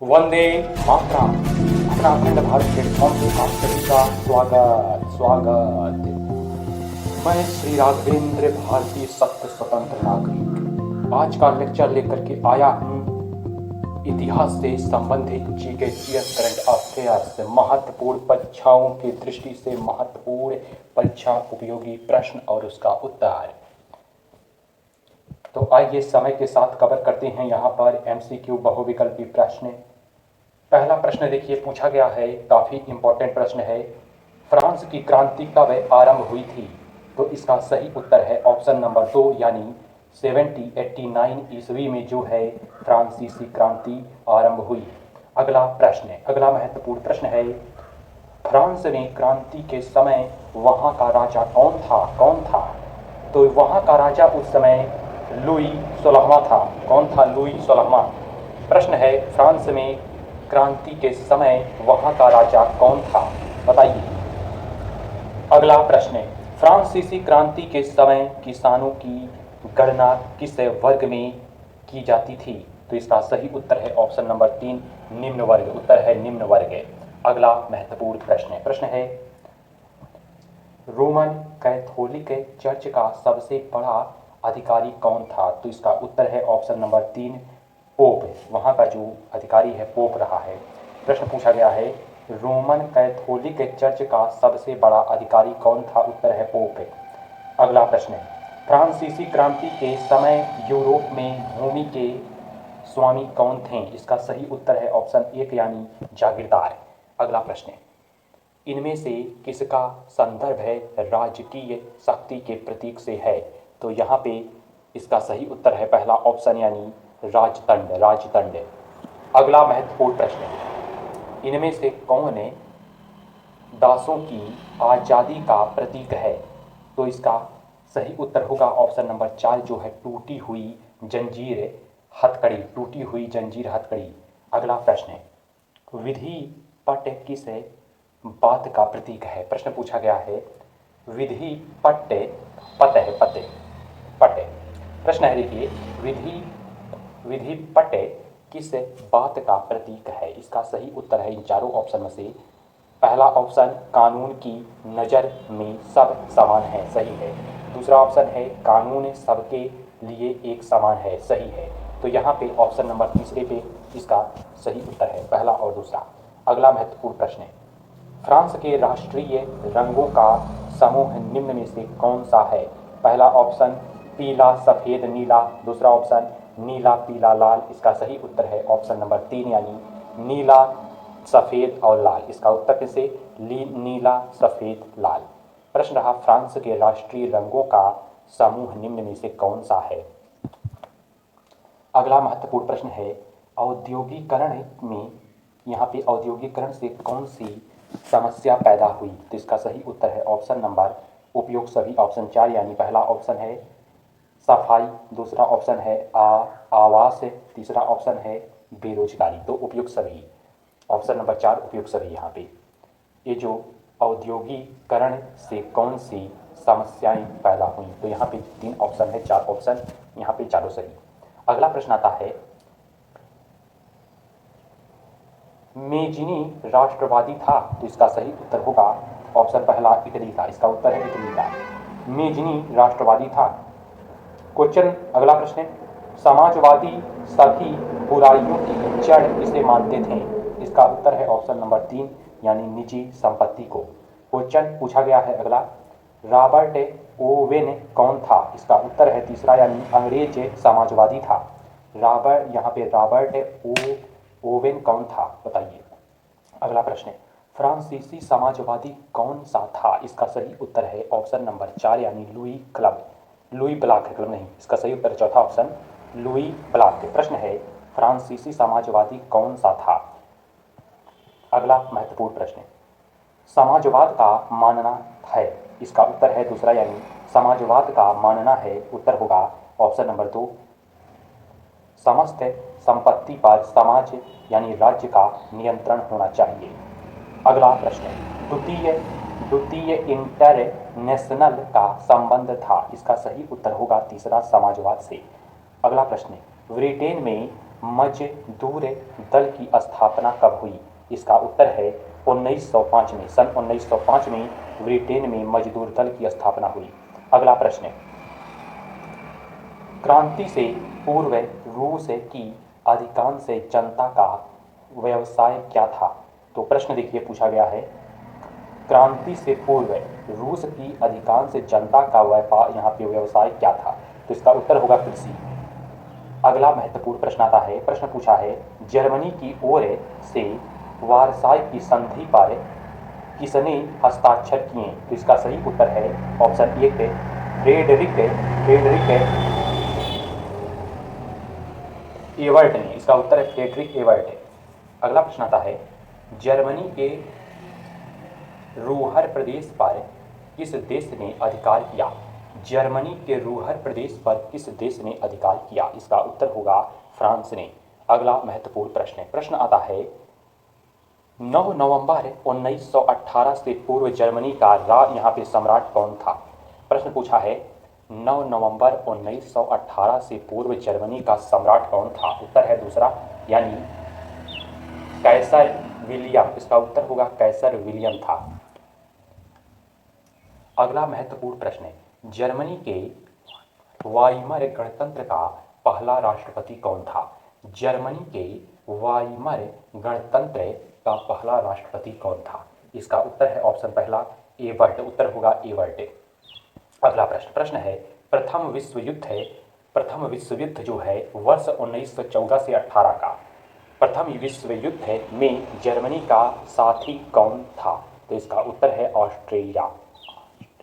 वंदे मातरम। अपना अखंड भारत प्लेटफॉर्म पे आप सभी का स्वागत स्वागत। मैं श्री राघवेंद्र भारतीय सत्य स्वतंत्र नागरिक आज का लेक्चर लेकर के आया हूँ इतिहास से संबंधित जीके करंट अफेयर्स महत्वपूर्ण परीक्षाओं की दृष्टि से महत्वपूर्ण परीक्षा उपयोगी प्रश्न और उसका उत्तर। तो आइए समय के साथ कवर करते हैं यहाँ पर एमसीक्यू बहुविकल्पी प्रश्न। पहला प्रश्न देखिए पूछा गया है, काफ़ी इंपॉर्टेंट प्रश्न है। फ्रांस की क्रांति कब आरंभ हुई थी? तो इसका सही उत्तर है ऑप्शन नंबर 2 यानी 1789 ईस्वी में जो है फ्रांसीसी क्रांति आरंभ हुई। अगला महत्वपूर्ण प्रश्न है, फ्रांस में क्रांति के समय वहाँ का राजा कौन था? तो वहाँ का राजा उस समय लुई 16वां था। कौन था? लुई 16वां। प्रश्न है, फ्रांस में क्रांति के समय वहाँ का राजा कौन था? बताइए। अगला प्रश्न है, फ्रांसीसी क्रांति के समय किसानों की गणना किस वर्ग में की जाती थी? तो इसका सही उत्तर है ऑप्शन नंबर 3 निम्न वर्ग। उत्तर है निम्न वर्ग। अगला महत्वपूर्ण प्रश्न है, रोमन कैथोलिक चर्च का सबसे बड़ा अधिकारी कौन था? तो इसका उत्तर है ऑप्शन नंबर 3 पोप। वहाँ का जो अधिकारी है पोप रहा है। प्रश्न पूछा गया है, रोमन कैथोलिक चर्च का सबसे बड़ा अधिकारी कौन था? उत्तर है पोप। अगला प्रश्न है, फ्रांसीसी क्रांति के समय यूरोप में भूमि के स्वामी कौन थे? इसका सही उत्तर है ऑप्शन 1 यानी जागीरदार। अगला प्रश्न है, इनमें से किसका संदर्भ है राजकीय शक्ति के प्रतीक से है? तो यहाँ पे इसका सही उत्तर है पहला ऑप्शन यानी राजदंड। अगला महत्वपूर्ण प्रश्न है, इनमें से कौन दासों की आज़ादी का प्रतीक है? तो इसका सही उत्तर होगा ऑप्शन नंबर 4 जो है टूटी हुई जंजीर हथकड़ी। अगला प्रश्न है, विधि पट किस बात का प्रतीक है? प्रश्न पूछा गया है, विधि पट पट। प्रश्न है देखिए, विधि पट किस बात का प्रतीक है? इसका सही उत्तर है इन चारों ऑप्शन में से पहला ऑप्शन कानून की नज़र में सब समान है, सही है। दूसरा ऑप्शन है कानून सबके लिए एक समान है, सही है। तो यहाँ पे ऑप्शन नंबर तीसरे पे इसका सही उत्तर है पहला और दूसरा। अगला महत्वपूर्ण प्रश्न है, फ्रांस के राष्ट्रीय रंगों का समूह निम्न में से कौन सा है? पहला ऑप्शन पीला सफ़ेद नीला, दूसरा ऑप्शन नीला पीला लाल। इसका सही उत्तर है ऑप्शन नंबर 3 यानी नीला सफ़ेद और लाल। इसका उत्तर कैसे? नीला सफ़ेद लाल। प्रश्न रहा, फ्रांस के राष्ट्रीय रंगों का समूह निम्न में से कौन सा है? अगला महत्वपूर्ण प्रश्न है, औद्योगिकरण में यहाँ पे औद्योगिकरण से कौन सी समस्या पैदा हुई? तो इसका सही उत्तर है ऑप्शन नंबर उपयोग सभी ऑप्शन 4 यानी पहला ऑप्शन है सफाई, दूसरा ऑप्शन है आवास, तीसरा ऑप्शन है बेरोजगारी। तो उपयोग सभी ऑप्शन नंबर 4 उपयोग सभी। यहाँ पे ये जो औद्योगिकरण से कौन सी समस्याएं पैदा हुई, तो यहाँ पे 3 ऑप्शन है, 4 ऑप्शन यहाँ पे चारों सही। अगला प्रश्न आता है, मेजिनी राष्ट्रवादी था? तो इसका सही उत्तर होगा ऑप्शन पहला इटली का। इसका उत्तर है इटली का, मेजिनी राष्ट्रवादी था। क्वेश्चन अगला प्रश्न, समाजवादी सभी बुराइयों की जड़ किसे मानते थे? इसका उत्तर है ऑप्शन नंबर 3 यानी निजी संपत्ति को। क्वेश्चन पूछा गया है अगला, रॉबर्ट ओवेन कौन था? इसका उत्तर है तीसरा यानी अंग्रेज समाजवादी था। रॉबर्ट ओवेन कौन था? बताइए। अगला प्रश्न, फ्रांसीसी समाजवादी कौन सा था? इसका सही उत्तर है ऑप्शन नंबर 4 यानी लुई ब्लाक नहीं, इसका सही उत्तर चौथा ऑप्शन लुई ब्लाक। प्रश्न है, फ्रांसीसी समाजवादी कौन सा था? अगला महत्वपूर्ण प्रश्न, समाजवाद का मानना है? इसका उत्तर है दूसरा यानी समाजवाद का मानना है उत्तर होगा ऑप्शन नंबर 2 समस्त संपत्ति पर समाज यानी राज्य का नियंत्रण होना चाहिए। अगला प्रश्न, द्वितीय इंटरनेशनल का संबंध था? इसका सही उत्तर होगा तीसरा समाजवाद से। अगला प्रश्न, ब्रिटेन में मजदूर दल की स्थापना कब हुई? इसका उत्तर है 1905 में। सन 1905 में ब्रिटेन में मजदूर दल की स्थापना हुई। अगला प्रश्न है, क्रांति से पूर्व रूस की अधिकांश जनता का व्यवसाय क्या था? तो प्रश्न देखिए पूछा गया है, क्रांति से पूर्व रूस की अधिकांश जनता का व्यापार यहाँ पे व्यवसाय क्या था? तो इसका उत्तर होगा कृषि। अगला महत्वपूर्ण प्रश्न आता है, प्रश्न पूछा है, जर्मनी की ओर से वारसाई की संधि पर किसने हस्ताक्षर किए? तो इसका सही उत्तर है ऑप्शन ए फ्रेडरिक एवर्ट ने। इसका उत्तर है फ्रेडरिक एवर्ट। अगला प्रश्न आता है, जर्मनी के रूहर प्रदेश पर किस देश ने अधिकार किया? जर्मनी के रूहर प्रदेश पर किस देश ने अधिकार किया? इसका उत्तर होगा फ्रांस ने। अगला महत्वपूर्ण प्रश्न आता है, 9 नवंबर 1918 से पूर्व जर्मनी का यहाँ पे सम्राट कौन था? प्रश्न पूछा है, 9 नवंबर 1918 से पूर्व जर्मनी का सम्राट कौन था? उत्तर है दूसरा, यानी कैसर विलियम। इसका उत्तर होगा कैसर विलियम था। अगला महत्वपूर्ण प्रश्न है, जर्मनी के वाइमर गणतंत्र का पहला राष्ट्रपति कौन था? जर्मनी के वाइमर गणतंत्र का पहला राष्ट्रपति कौन था? इसका उत्तर है ऑप्शन पहला एबर्ट। उत्तर होगा एबर्ट। अगला प्रश्न है, प्रथम विश्व युद्ध जो है वर्ष 1914 से 18 का, प्रथम विश्व युद्ध में जर्मनी का साथी कौन था? तो इसका उत्तर है ऑस्ट्रिया।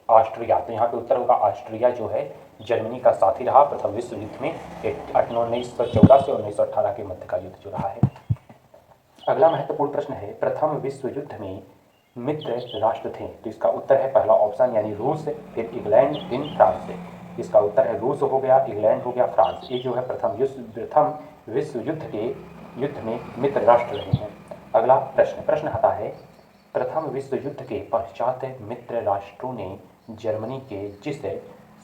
तो यहाँ पे उत्तर होगा ऑस्ट्रिया जो है जर्मनी का साथी रहा प्रथम विश्व युद्ध में 1914 से 1918 के मध्य का युद्ध जो रहा है। अगला महत्वपूर्ण प्रश्न है, प्रथम विश्व युद्ध में मित्र राष्ट्र थे? तो इसका उत्तर है पहला ऑप्शन यानी रूस, फिर इंग्लैंड, फिर फ्रांस। इसका उत्तर है रूस हो गया, इंग्लैंड हो गया, फ्रांस। ये जो है प्रथम विश्व युद्ध में मित्र राष्ट्र रहे हैं। अगला प्रश्न आता है, प्रथम विश्व युद्ध के पश्चात मित्र राष्ट्रों ने जर्मनी के जिस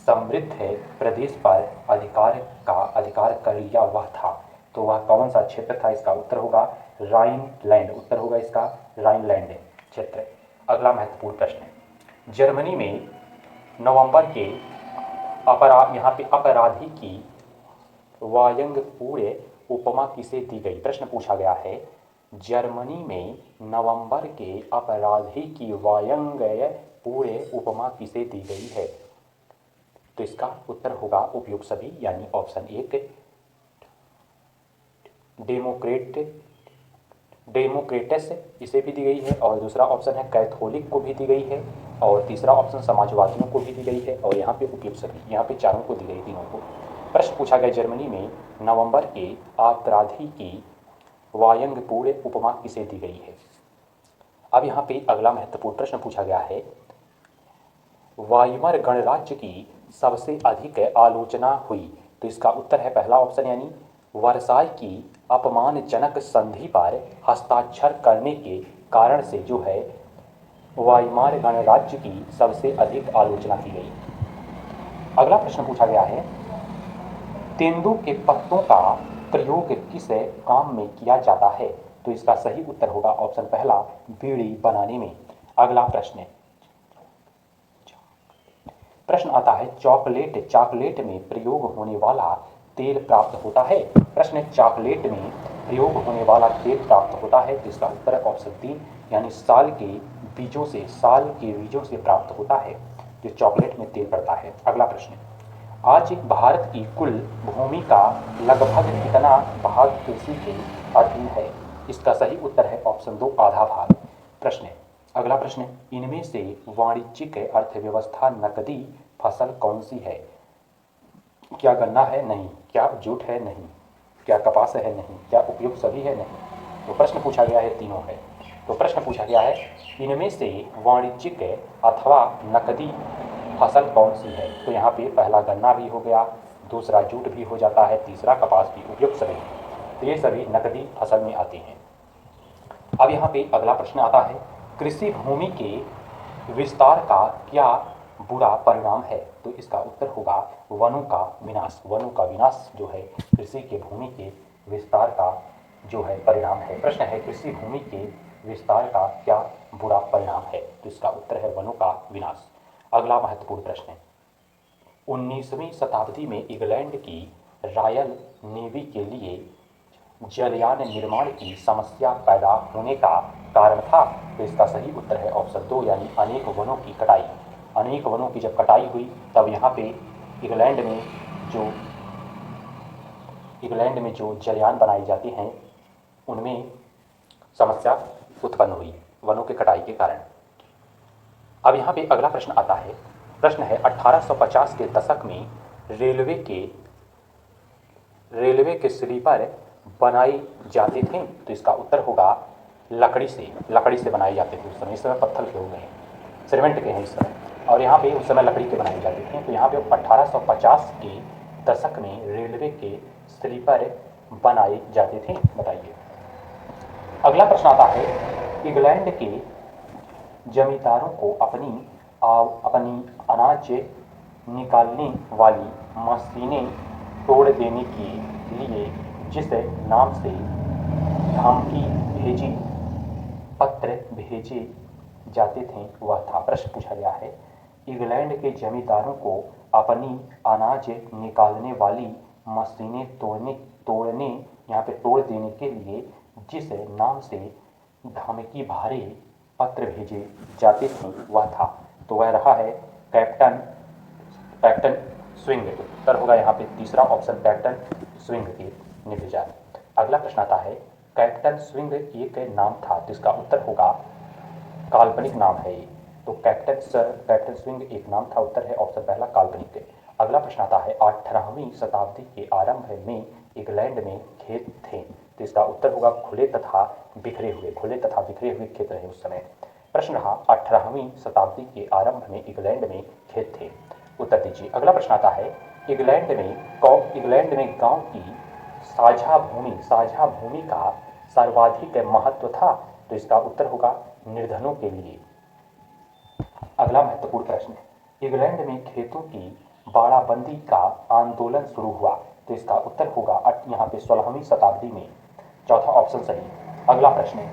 समृद्ध प्रदेश पर अधिकार कर लिया वह था, तो वह कौन सा क्षेत्र था? इसका उत्तर होगा राइनलैंड। उत्तर होगा इसका राइनलैंड क्षेत्र। अगला महत्वपूर्ण प्रश्न है, जर्मनी में नवंबर के यहाँ पे अपराधी की वायंगपूर्ण उपमा किसे दी गई? प्रश्न पूछा गया है, जर्मनी में नवंबर के अपराधी की वायंगपूर्ण उपमा किसे दी गई है? तो इसका उत्तर होगा उपयुक्त सभी, यानी ऑप्शन एक डेमोक्रेटस इसे भी दी गई है, और दूसरा ऑप्शन है कैथोलिक को भी दी गई है, और तीसरा ऑप्शन समाजवादियों को भी दी गई है, और यहाँ पे उपयुक्त सभी, यहाँ पे चारों को दी गई, तीनों को। प्रश्न पूछा गया, जर्मनी में नवंबर के अपराधी की वायंगपूर्ण उपमा किसे दी गई है? अब यहाँ पे अगला महत्वपूर्ण प्रश्न पूछा गया है, वाइमर गणराज्य की सबसे अधिक आलोचना हुई? तो इसका उत्तर है पहला ऑप्शन यानी वर्साई की अपमानजनक संधि पर हस्ताक्षर करने के कारण से जो है वाइमार गणराज्य की सबसे अधिक आलोचना की गई। अगला प्रश्न पूछा गया है, तेंदू के पत्तों का प्रयोग किस काम में किया जाता है? तो इसका सही उत्तर होगा ऑप्शन पहला बीड़ी बनाने में। अगला प्रश्न आता है, चॉकलेट में प्रयोग होने वाला तेल प्राप्त होता है? प्रश्न है, चॉकलेट में प्रयोग होने वाला तेल प्राप्त होता है? तो इसका उत्तर है ऑप्शन 3 यानी साल के बीजों से प्राप्त होता है जो चॉकलेट में तेल पड़ता है। अगला प्रश्न, आज भारत की कुल भूमि का लगभग कितना भाग कृषि के अधीन है? इसका सही उत्तर है ऑप्शन 2 आधा भाग। अगला प्रश्न, इनमें से वाणिज्यिक अर्थव्यवस्था नकदी फसल कौन सी है? क्या गन्ना है? नहीं। क्या जूट है? नहीं। क्या कपास है? नहीं। क्या उपयुक्त सभी है? नहीं। तो प्रश्न पूछा गया है, तीनों है। तो प्रश्न पूछा गया है, इनमें से वाणिज्यिक अथवा नकदी फसल कौन सी है? तो यहाँ पे पहला गन्ना भी हो गया, दूसरा जूट भी हो जाता है, तीसरा कपास भी, उपयुक्त सभी। तो ये सभी नकदी फसल में आती हैं। अब यहाँ पे अगला प्रश्न आता है, कृषि भूमि के विस्तार का क्या बुरा परिणाम है? तो इसका उत्तर होगा वनों का विनाश। वनों का विनाश जो है कृषि के भूमि के विस्तार का जो है परिणाम है। प्रश्न है कृषि भूमि के विस्तार का क्या बुरा परिणाम है? तो इसका उत्तर है वनों का विनाश। अगला महत्वपूर्ण प्रश्न है, 19वीं शताब्दी में इंग्लैंड की रॉयल नेवी के लिए जलयान निर्माण की समस्या पैदा होने का कारण था? तो इसका सही उत्तर है ऑप्शन 2 यानी अनेक वनों की कटाई। अनेक वनों की जब कटाई हुई तब यहाँ पे इंग्लैंड में जो जलयान बनाए जाते हैं उनमें समस्या उत्पन्न हुई वनों के कटाई के कारण। अब यहाँ पे अगला प्रश्न आता है, प्रश्न है 1850 के दशक में रेलवे के स्लीपर बनाए जाते थे? तो इसका उत्तर होगा लकड़ी से बनाए जाते थे। उस समय, इस समय पत्थर के हो गए हैं, सीमेंट के हैं इस समय, और यहाँ पे उस समय लकड़ी के बनाए जाते थे। तो यहाँ पे 1850 के दशक में रेलवे के स्लीपर बनाए जाते थे। बताइए। अगला प्रश्न आता है, इंग्लैंड के जमींदारों को अपनी अनाज निकालने वाली मशीनें तोड़ देने के लिए जिस नाम से धमकी भेजी पत्र भेजे जाते थे वह था? प्रश्न पूछा गया है, इंग्लैंड के जमींदारों को अपनी अनाज निकालने वाली मशीनें तोड़ने यहाँ पे तोड़ देने के लिए जिस नाम से धमकी भरे पत्र भेजे जाते थे वह था? तो वह रहा है कैप्टन स्विंग। उत्तर होगा यहाँ पे तीसरा ऑप्शन, कैप्टन स्विंग के ने भेजा। अगला प्रश्न आता है, कैप्टन स्विंग एक नाम था? तो इसका उत्तर होगा काल्पनिक नाम है ये। तो कैप्टन स्विंग एक नाम था। उत्तर है ऑप्शन पहला, काल्पनिक। अगला प्रश्न आता है, 18वीं शताब्दी के आरंभ में इंग्लैंड में खेत थे? तो इसका उत्तर होगा खुले तथा बिखरे हुए खेत रहे उस समय। प्रश्न रहा, 18वीं शताब्दी के आरंभ में इंग्लैंड में खेत थे? उत्तर दीजिए। अगला प्रश्न आता है, इंग्लैंड में गांव की साझा भूमि का सर्वाधिक महत्व था? तो इसका उत्तर होगा निर्धनों के लिए। अगला महत्वपूर्ण प्रश्न, इंग्लैंड में खेतों की बाड़ाबंदी का आंदोलन शुरू हुआ? तो इसका उत्तर होगा यहाँ पे 16वीं शताब्दी में। चौथा ऑप्शन सही। अगला प्रश्न है,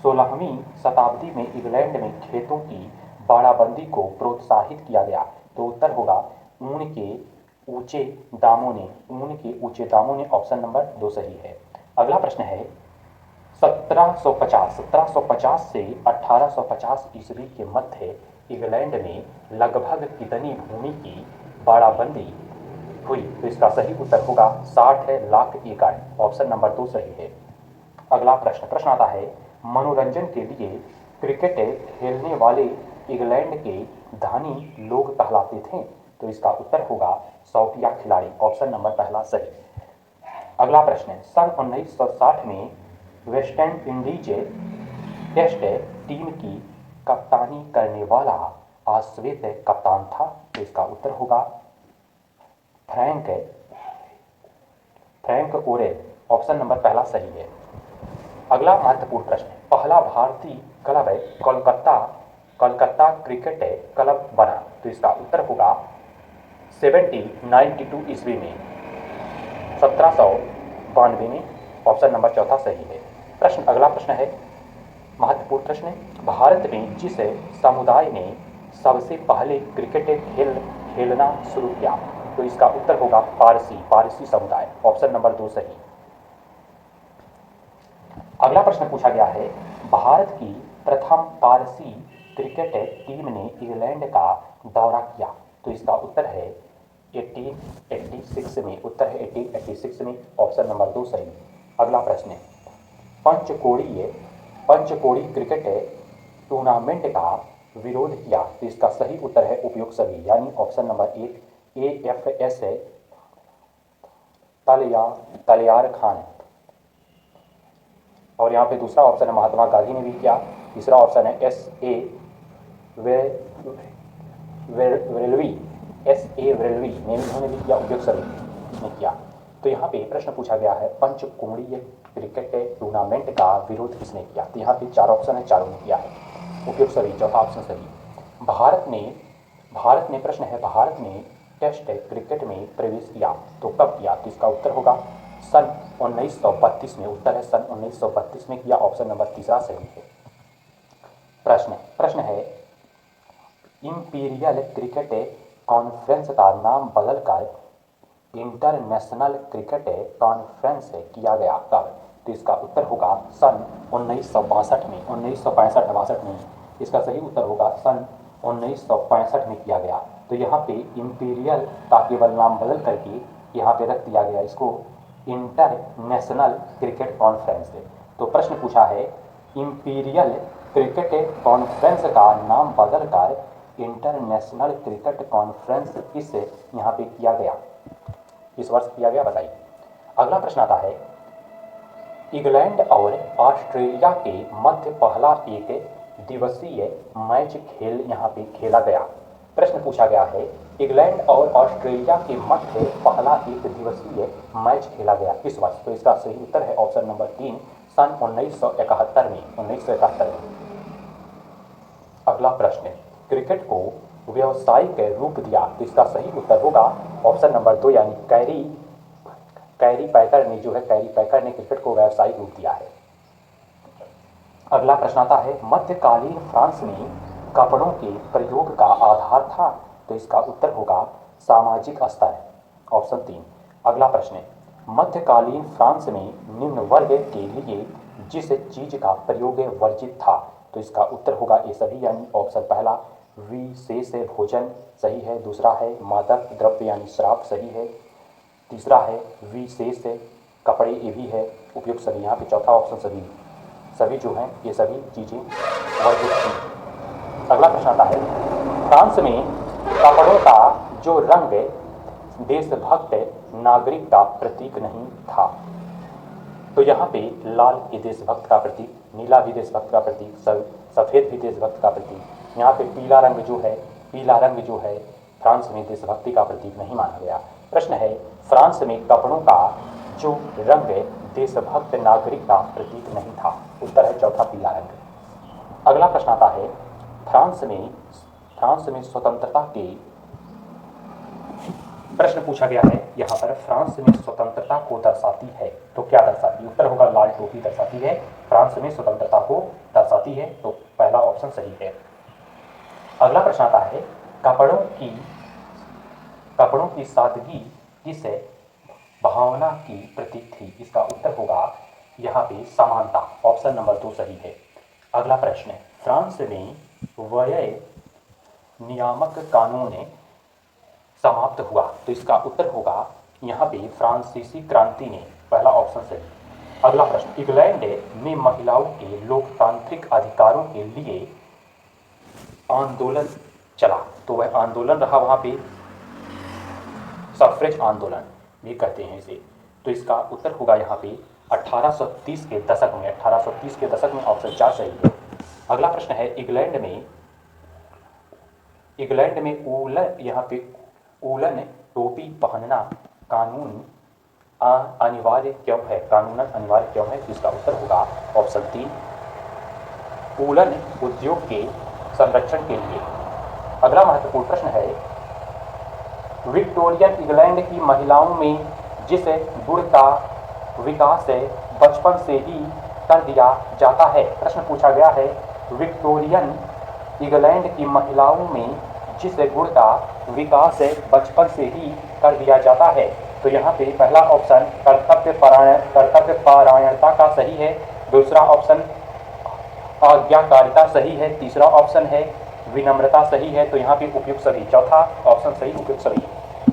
16वीं शताब्दी में इंग्लैंड में खेतों की बाड़ाबंदी को प्रोत्साहित किया गया? तो उत्तर होगा ऊन के ऊंचे दामों ने। ऑप्शन नंबर 2 सही है। अगला प्रश्न है, 1750 से 1850 ईस्वी के मध्य इंग्लैंड में लगभग कितनी भूमि की बाड़ाबंदी हुई? तो इसका सही उत्तर होगा 60 लाख एकड़। ऑप्शन नंबर 2 सही है। अगला प्रश्न आता है, मनोरंजन के लिए क्रिकेट खेलने वाले इंग्लैंड के धनी लोग कहलाते थे? तो इसका उत्तर होगा शौकिया खिलाड़ी। ऑप्शन नंबर पहला सही। अगला प्रश्न है, सन 1960 में वेस्ट इंडीज टेस्ट टीम की कप्तानी करने वाला अश्वेत कप्तान था? तो इसका उत्तर होगा फ्रैंक ओरेल। ऑप्शन नंबर पहला सही है। अगला महत्वपूर्ण प्रश्न, पहला भारतीय क्लब कोलकाता क्रिकेट क्लब बना? तो इसका उत्तर होगा 1792 ईस्वी में, 1792 में। ऑप्शन नंबर चौथा सही है। अगला प्रश्न है महत्वपूर्ण प्रश्न है, भारत में जिस समुदाय ने सबसे पहले क्रिकेट खेलना शुरू किया? तो इसका उत्तर होगा पारसी समुदाय। ऑप्शन नंबर 2 सही। अगला प्रश्न पूछा गया है, भारत की प्रथम पारसी क्रिकेट टीम ने इंग्लैंड का दौरा किया? तो इसका उत्तर है 1886 में। उत्तर है 1886 में। ऑप्शन नंबर 2 सही। अगला प्रश्न है, पंचकोड़ी क्रिकेट टूर्नामेंट का विरोध किया? तो इसका सही उत्तर है उपयुक्त सभी, यानी ऑप्शन नंबर 1 AFS तलियार खान। और यहाँ पे दूसरा ऑप्शन है महात्मा गांधी ने भी किया। तीसरा ऑप्शन है SA वेरलवी ने इन्होंने भी किया, उपयुक्त सभी ने किया। तो यहाँ पे प्रश्न पूछा गया है, पंचकोणीय क्रिकेट टूर्नामेंट का विरोध किसने किया? तो यहाँ पे 4 ऑप्शन है, चारों ने किया है, उपयुक्त सभी। चौथा ऑप्शन सही। भारत ने टेस्ट क्रिकेट में प्रवेश किया? तो कब किया? तो इसका उत्तर होगा सन 1932 में। उत्तर है सन 1932 में किया। ऑप्शन नंबर तीसरा सही है। प्रश्न है इंपीरियल क्रिकेट कॉन्फ्रेंस का नाम बदलकर इंटरनेशनल क्रिकेट कॉन्फ्रेंस किया गया कब? तो इसका उत्तर होगा सन 1962 में। 1965 में इसका सही उत्तर होगा सन 1965 में किया गया। तो यहाँ पे इंपीरियल का केवल नाम बदल करके यहाँ पे रख दिया गया इसको इंटरनेशनल क्रिकेट कॉन्फ्रेंस। तो प्रश्न पूछा है इंपीरियल क्रिकेट कॉन्फ्रेंस का नाम बदलकर इंटरनेशनल क्रिकेट कॉन्फ्रेंस किस यहाँ पे किया गया, इस वर्ष किया गया, बताइए। अगला प्रश्न आता है इंग्लैंड और ऑस्ट्रेलिया के मध्य पहला एक दिवसीय मैच यहाँ पे खेला गया। प्रश्न पूछा गया है इंग्लैंड और ऑस्ट्रेलिया के मध्य पहला एक दिवसीय मैच खेला गया किस वर्ष? तो इसका सही उत्तर है ऑप्शन नंबर 3 सन 1971 में। 1971 में। अगला प्रश्न क्रिकेट को व्यावसायिक रूप दिया। तो इसका सही उत्तर होगा ऑप्शन नंबर 2 यानी कैरी पैकर ने क्रिकेट को व्यावसायिक रूप दिया है। अगला प्रश्न आता है मध्यकालीन फ्रांस में कपड़ों के प्रयोग का आधार था। तो इसका उत्तर होगा सामाजिक स्तर, ऑप्शन 3। अगला प्रश्न मध्यकालीन फ्रांस में निम्न वर्ग के लिए जिस चीज का प्रयोग वर्जित था। तो इसका उत्तर होगा ये सभी यानी ऑप्शन पहला विशेष भोजन सही है, दूसरा है मादक द्रव्य यानी शराब सही है, तीसरा है विशेष कपड़े ये भी है उपयुक्त सभी। यहाँ पे चौथा ऑप्शन सभी जो हैं ये सभी चीज़ें वर्जित थी। अगला प्रश्न आता है फ्रांस में कपड़ों का जो रंग देशभक्त नागरिक का प्रतीक नहीं था। तो यहाँ पे लाल ये देशभक्त का प्रतीक, नीला भी देशभक्त का प्रतीक, सफ़ेद भी देशभक्त का प्रतीक। यहाँ पे पीला रंग जो है फ्रांस में देशभक्ति का प्रतीक नहीं माना गया। प्रश्न है फ्रांस में कपड़ों का जो रंग देशभक्त नागरिक का प्रतीक नहीं था। उत्तर है चौथा पीला रंग। अगला प्रश्न आता है फ्रांस में स्वतंत्रता के प्रश्न पूछा गया है। यहाँ पर फ्रांस में स्वतंत्रता को दर्शाती है तो क्या दर्शाती है? उत्तर होगा लाल टोपी दर्शाती है। फ्रांस में स्वतंत्रता को दर्शाती है तो पहला ऑप्शन सही है। अगला प्रश्न आता है कपड़ों की सादगी किस भावना की प्रतीक थी? इसका उत्तर होगा यहाँ पे समानता, ऑप्शन नंबर 2 सही है। अगला प्रश्न फ्रांस में व्यय नियामक कानून समाप्त हुआ। तो इसका उत्तर होगा यहाँ पे फ्रांसीसी क्रांति ने, पहला ऑप्शन सही। अगला प्रश्न इंग्लैंड में महिलाओं के लोकतांत्रिक अधिकारों के लिए आंदोलन चला। तो वह आंदोलन रहा वहाँ पे सफ्रेज आंदोलन भी कहते हैं इसे। तो इसका उत्तर होगा यहाँ पे 1830 के दशक में, ऑप्शन 4 सही है। अगला प्रश्न है इंग्लैंड में ऊलन टोपी पहनना कानूनन अनिवार्य क्यों है? तो इसका उत्तर होगा ऑप्शन 3 ऊलन उद्योग के संरक्षण के लिए। अगला महत्वपूर्ण प्रश्न है विक्टोरियन इंग्लैंड की महिलाओं में जिस गुण का विकास बचपन से ही कर दिया जाता है। प्रश्न पूछा गया है विक्टोरियन इंग्लैंड की महिलाओं में जिस गुण का विकास बचपन से ही कर दिया जाता है। तो यहाँ पे पहला ऑप्शन कर्तव्य परायणता का सही है, दूसरा ऑप्शन आज्ञाकारिता सही है, तीसरा ऑप्शन है विनम्रता सही है। तो यहाँ पे उपयुक्त सभी, चौथा ऑप्शन सही उपयुक्त सभी।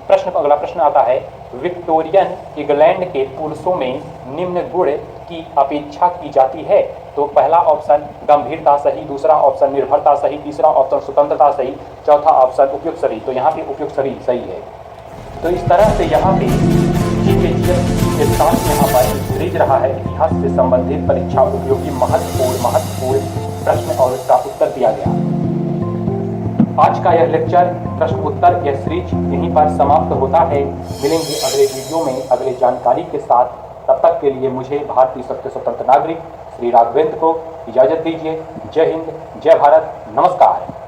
अगला प्रश्न आता है विक्टोरियन इंग्लैंड के पुरुषों में निम्न गुण की अपेक्षा की जाती है। तो पहला ऑप्शन गंभीरता सही, दूसरा ऑप्शन निर्भरता सही, तीसरा ऑप्शन स्वतंत्रता सही, चौथा ऑप्शन उपयुक्त सभी। तो यहाँ पे उपयुक्त सभी सही है। तो इस तरह से यहाँ पे के साथ यहाँ पर सीरीज रहा है इतिहास से संबंधित परीक्षा उपयोगी महत्वपूर्ण प्रश्न और उसका उत्तर दिया गया। आज का यह लेक्चर प्रश्न उत्तर यह सीरीज यहीं पर समाप्त होता है। मिलेंगे अगले वीडियो में अगले जानकारी के साथ। तब तक के लिए मुझे भारतीय सत्य स्वतंत्र नागरिक श्री राघवेंद्र को इजाजत दीजिए। जय हिंद, जय भारत, नमस्कार।